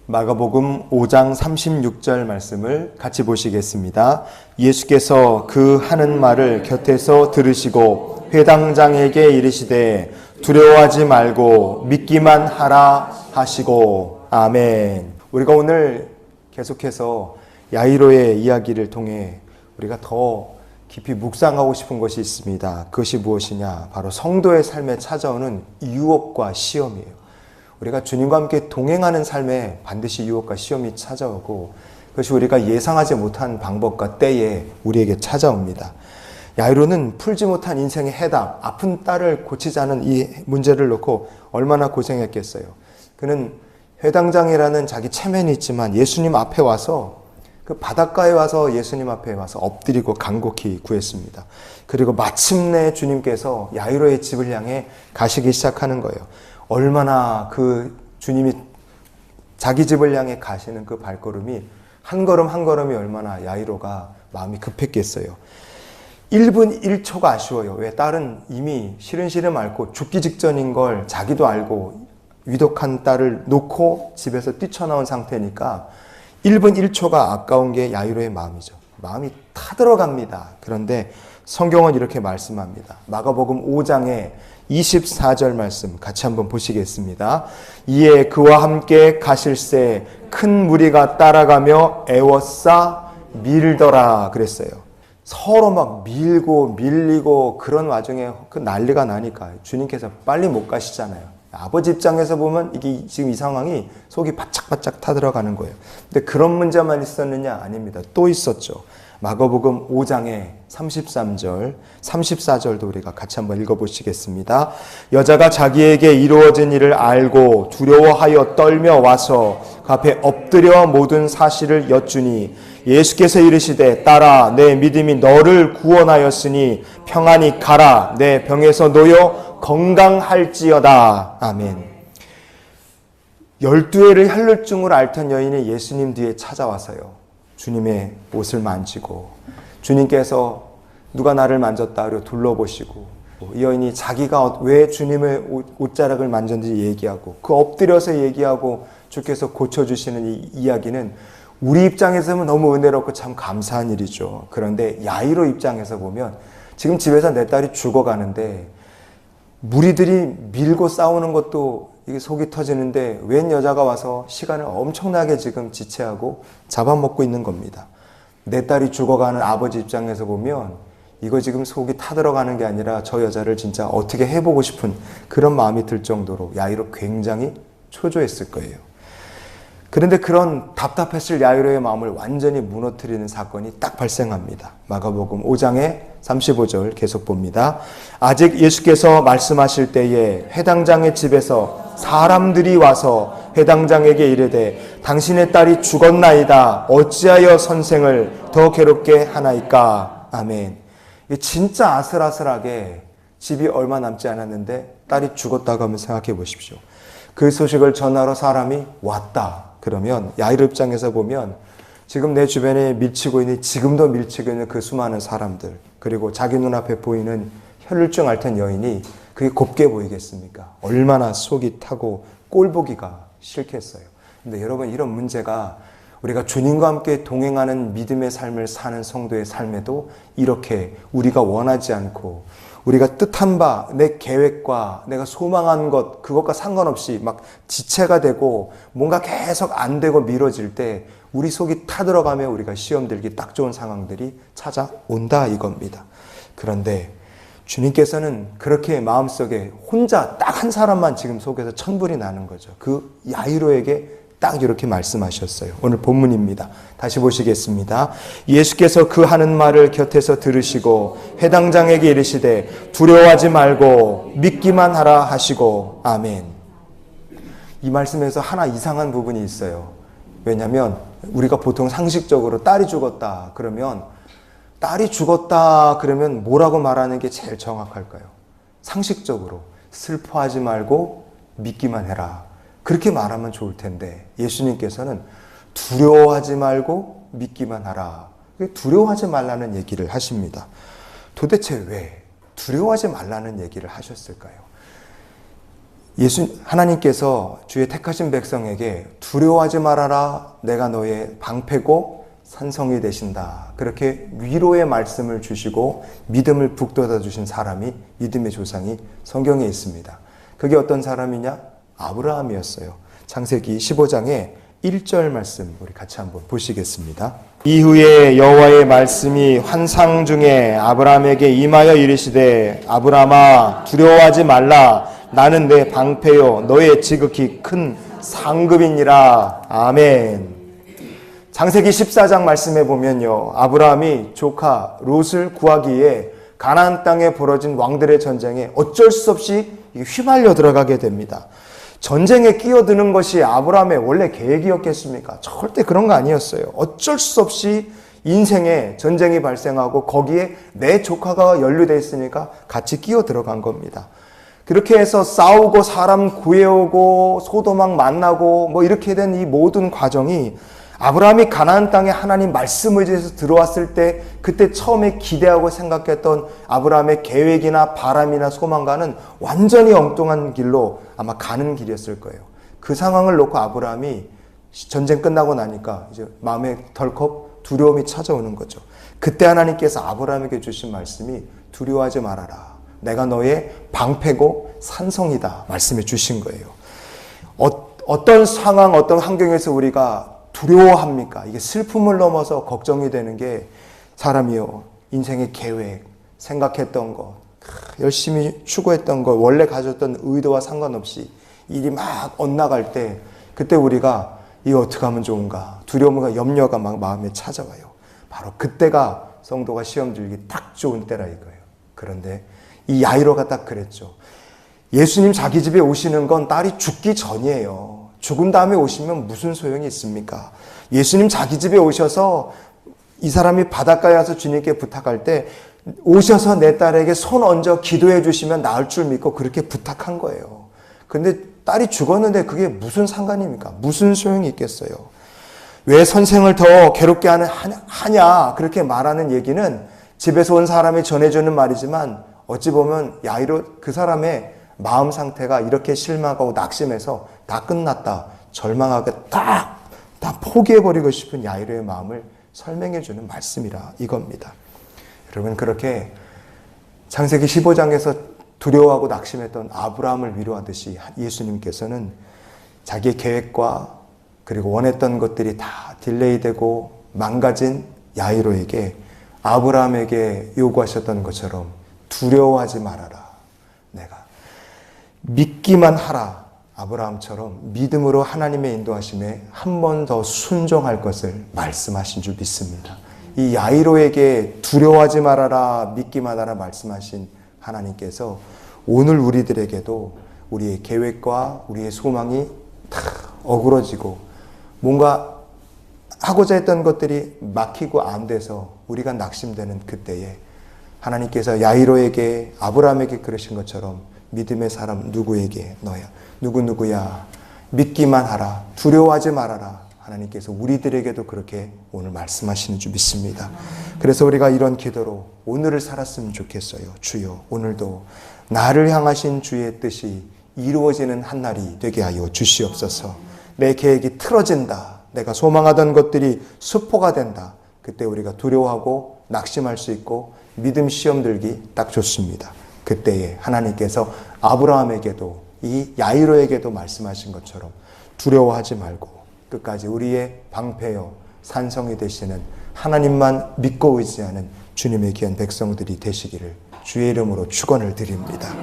마가복음 5장 36절 말씀을 같이 보시겠습니다. 예수께서 그 하는 말을 곁에서 들으시고 회당장에게 이르시되 두려워하지 말고 믿기만 하라 하시고 아멘. 우리가 오늘 계속해서 야이로의 이야기를 통해 우리가 더 깊이 묵상하고 싶은 것이 있습니다. 그것이 무엇이냐? 바로 성도의 삶에 찾아오는 유혹과 시험이에요. 우리가 주님과 함께 동행하는 삶에 반드시 유혹과 시험이 찾아오고 그것이 우리가 예상하지 못한 방법과 때에 우리에게 찾아옵니다. 야이로는 풀지 못한 인생의 해답, 아픈 딸을 고치자는 이 문제를 놓고 얼마나 고생했겠어요. 그는 회당장이라는 자기 체면이 있지만 예수님 앞에 와서 그 바닷가에 와서 예수님 앞에 와서 엎드리고 간곡히 구했습니다. 그리고 마침내 주님께서 야이로의 집을 향해 가시기 시작하는 거예요. 얼마나 그 주님이 자기 집을 향해 가시는 그 발걸음이 한 걸음 한 걸음이 얼마나 야이로가 마음이 급했겠어요. 1분 1초가 아쉬워요. 왜? 딸은 이미 시름시름 앓고 죽기 직전인 걸 자기도 알고 위독한 딸을 놓고 집에서 뛰쳐나온 상태니까 1분 1초가 아까운 게 야이로의 마음이죠. 마음이 타들어갑니다. 그런데 성경은 이렇게 말씀합니다. 마가복음 5장에 24절 말씀 같이 한번 보시겠습니다. 이에 그와 함께 가실새 큰 무리가 따라가며 애워싸 밀더라 그랬어요. 서로 막 밀고 밀리고 그런 와중에 그 난리가 나니까 주님께서 빨리 못 가시잖아요. 아버지 입장에서 보면 이게 지금 이 상황이 속이 바짝바짝 타들어가는 거예요. 근데 그런 문제만 있었느냐? 아닙니다. 또 있었죠. 마가복음 5장의 33절, 34절도 우리가 같이 한번 읽어보시겠습니다. 여자가 자기에게 이루어진 일을 알고 두려워하여 떨며 와서 그 앞에 엎드려 모든 사실을 여쭈니 예수께서 이르시되 딸아 내 믿음이 너를 구원하였으니 평안히 가라 내 병에서 놓여 건강할지어다. 아멘. 12해를 혈루증으로 앓던 여인이 예수님 뒤에 찾아와서요. 주님의 옷을 만지고 주님께서 누가 나를 만졌다 하려 둘러보시고 이 여인이 자기가 왜 주님의 옷자락을 만졌는지 얘기하고 그 엎드려서 얘기하고 주께서 고쳐주시는 이 이야기는 우리 입장에서 보면 너무 은혜롭고 참 감사한 일이죠. 그런데 야이로 입장에서 보면 지금 집에서 내 딸이 죽어가는데 무리들이 밀고 싸우는 것도 이게 속이 터지는데 웬 여자가 와서 시간을 엄청나게 지금 지체하고 잡아먹고 있는 겁니다. 내 딸이 죽어가는 아버지 입장에서 보면 이거 지금 속이 타들어가는 게 아니라 저 여자를 진짜 어떻게 해보고 싶은 그런 마음이 들 정도로 야이로 굉장히 초조했을 거예요. 그런데 그런 답답했을 야이로의 마음을 완전히 무너뜨리는 사건이 딱 발생합니다. 마가복음 5장의 35절 계속 봅니다. 아직 예수께서 말씀하실 때에 회당장의 집에서 사람들이 와서 회당장에게 이르되 당신의 딸이 죽었나이다. 어찌하여 선생을 더 괴롭게 하나이까? 아멘. 진짜 아슬아슬하게 집이 얼마 남지 않았는데 딸이 죽었다고 하면 생각해 보십시오. 그 소식을 전하러 사람이 왔다. 그러면 야이로 입장에서 보면 지금 내 주변에 밀치고 있는 지금도 밀치고 있는 그 수많은 사람들 그리고 자기 눈앞에 보이는 혈루증 앓던 여인이 그게 곱게 보이겠습니까? 얼마나 속이 타고 꼴보기가 싫겠어요. 근데 여러분 이런 문제가 우리가 주님과 함께 동행하는 믿음의 삶을 사는 성도의 삶에도 이렇게 우리가 원하지 않고 우리가 뜻한 바, 내 계획과 내가 소망한 것, 그것과 상관없이 막 지체가 되고 뭔가 계속 안 되고 미뤄질 때 우리 속이 타들어가며 우리가 시험 들기 딱 좋은 상황들이 찾아온다 이겁니다. 그런데 주님께서는 그렇게 마음속에 혼자 딱 한 사람만 지금 속에서 천불이 나는 거죠. 그 야이로에게 딱 이렇게 말씀하셨어요. 오늘 본문입니다. 다시 보시겠습니다. 예수께서 그 하는 말을 곁에서 들으시고 회당장에게 이르시되 두려워하지 말고 믿기만 하라 하시고 아멘. 이 말씀에서 하나 이상한 부분이 있어요. 왜냐하면 우리가 보통 상식적으로 딸이 죽었다 그러면 딸이 죽었다 그러면 뭐라고 말하는 게 제일 정확할까요? 상식적으로 슬퍼하지 말고 믿기만 해라. 그렇게 말하면 좋을 텐데 예수님께서는 두려워하지 말고 믿기만 하라. 두려워하지 말라는 얘기를 하십니다. 도대체 왜 두려워하지 말라는 얘기를 하셨을까요? 하나님께서 주의 택하신 백성에게 두려워하지 말아라. 내가 너의 방패고 산성이 되신다. 그렇게 위로의 말씀을 주시고 믿음을 북돋아 주신 사람이, 믿음의 조상이 성경에 있습니다. 그게 어떤 사람이냐? 아브라함이었어요. 창세기 15장에 1절 말씀 우리 같이 한번 보시겠습니다. 이후에 여호와의 말씀이 환상 중에 아브라함에게 임하여 이르시되 아브라함아 두려워하지 말라. 나는 내 방패요 너의 지극히 큰 상급이니라. 아멘. 창세기 14장 말씀에 보면요, 아브라함이 조카 롯을 구하기에 가나안 땅에 벌어진 왕들의 전쟁에 어쩔 수 없이 휘말려 들어가게 됩니다. 전쟁에 끼어드는 것이 아브라함의 원래 계획이었겠습니까? 절대 그런 거 아니었어요. 어쩔 수 없이 인생에 전쟁이 발생하고 거기에 내 조카가 연루되어 있으니까 같이 끼어 들어간 겁니다. 그렇게 해서 싸우고 사람 구해오고 소도막 만나고 뭐 이렇게 된 이 모든 과정이 아브라함이 가나안 땅에 하나님 말씀 의지해서 들어왔을 때 그때 처음에 기대하고 생각했던 아브라함의 계획이나 바람이나 소망과는 완전히 엉뚱한 길로 아마 가는 길이었을 거예요. 그 상황을 놓고 아브라함이 전쟁 끝나고 나니까 이제 마음에 덜컥 두려움이 찾아오는 거죠. 그때 하나님께서 아브라함에게 주신 말씀이 두려워하지 말아라. 내가 너의 방패고 산성이다. 말씀해 주신 거예요. 어떤 상황, 어떤 환경에서 우리가 두려워합니까? 이게 슬픔을 넘어서 걱정이 되는 게 사람이요, 인생의 계획, 생각했던 것, 열심히 추구했던 것, 원래 가졌던 의도와 상관없이 일이 막 엇나갈 때 그때 우리가 이거 어떻게 하면 좋은가, 두려움과 염려가 막 마음에 찾아와요. 바로 그때가 성도가 시험 들기 딱 좋은 때라 이거예요. 그런데 이 야이로가 딱 그랬죠. 예수님 자기 집에 오시는 건 딸이 죽기 전이에요. 죽은 다음에 오시면 무슨 소용이 있습니까? 예수님 자기 집에 오셔서 이 사람이 바닷가에 와서 주님께 부탁할 때 오셔서 내 딸에게 손 얹어 기도해 주시면 나을 줄 믿고 그렇게 부탁한 거예요. 근데 딸이 죽었는데 그게 무슨 상관입니까? 무슨 소용이 있겠어요? 왜 선생을 더 괴롭게 하냐 그렇게 말하는 얘기는 집에서 온 사람이 전해주는 말이지만 어찌 보면 야이로 그 사람의 마음 상태가 이렇게 실망하고 낙심해서 다 끝났다, 절망하게 다 포기해버리고 싶은 야이로의 마음을 설명해주는 말씀이라 이겁니다. 여러분, 그렇게 창세기 15장에서 두려워하고 낙심했던 아브라함을 위로하듯이 예수님께서는 자기의 계획과 그리고 원했던 것들이 다 딜레이되고 망가진 야이로에게 아브라함에게 요구하셨던 것처럼 두려워하지 말아라. 내가 믿기만 하라. 아브라함처럼 믿음으로 하나님의 인도하심에 한 번 더 순종할 것을 말씀하신 줄 믿습니다. 이 야이로에게 두려워하지 말아라, 믿기만 하라 말씀하신 하나님께서 오늘 우리들에게도 우리의 계획과 우리의 소망이 다 어그러지고 뭔가 하고자 했던 것들이 막히고 안 돼서 우리가 낙심되는 그때에 하나님께서 야이로에게 아브라함에게 그러신 것처럼 믿음의 사람 누구에게 너야 누구야 믿기만 하라, 두려워하지 말아라. 하나님께서 우리들에게도 그렇게 오늘 말씀하시는 줄 믿습니다. 그래서 우리가 이런 기도로 오늘을 살았으면 좋겠어요. 주여, 오늘도 나를 향하신 주의 뜻이 이루어지는 한날이 되게 하여 주시옵소서. 내 계획이 틀어진다, 내가 소망하던 것들이 수포가 된다. 그때 우리가 두려워하고 낙심할 수 있고 믿음 시험 들기 딱 좋습니다. 그때에 하나님께서 아브라함에게도 이 야이로에게도 말씀하신 것처럼 두려워하지 말고 끝까지 우리의 방패요 산성이 되시는 하나님만 믿고 의지하는 주님의 귀한 백성들이 되시기를 주의 이름으로 축원을 드립니다.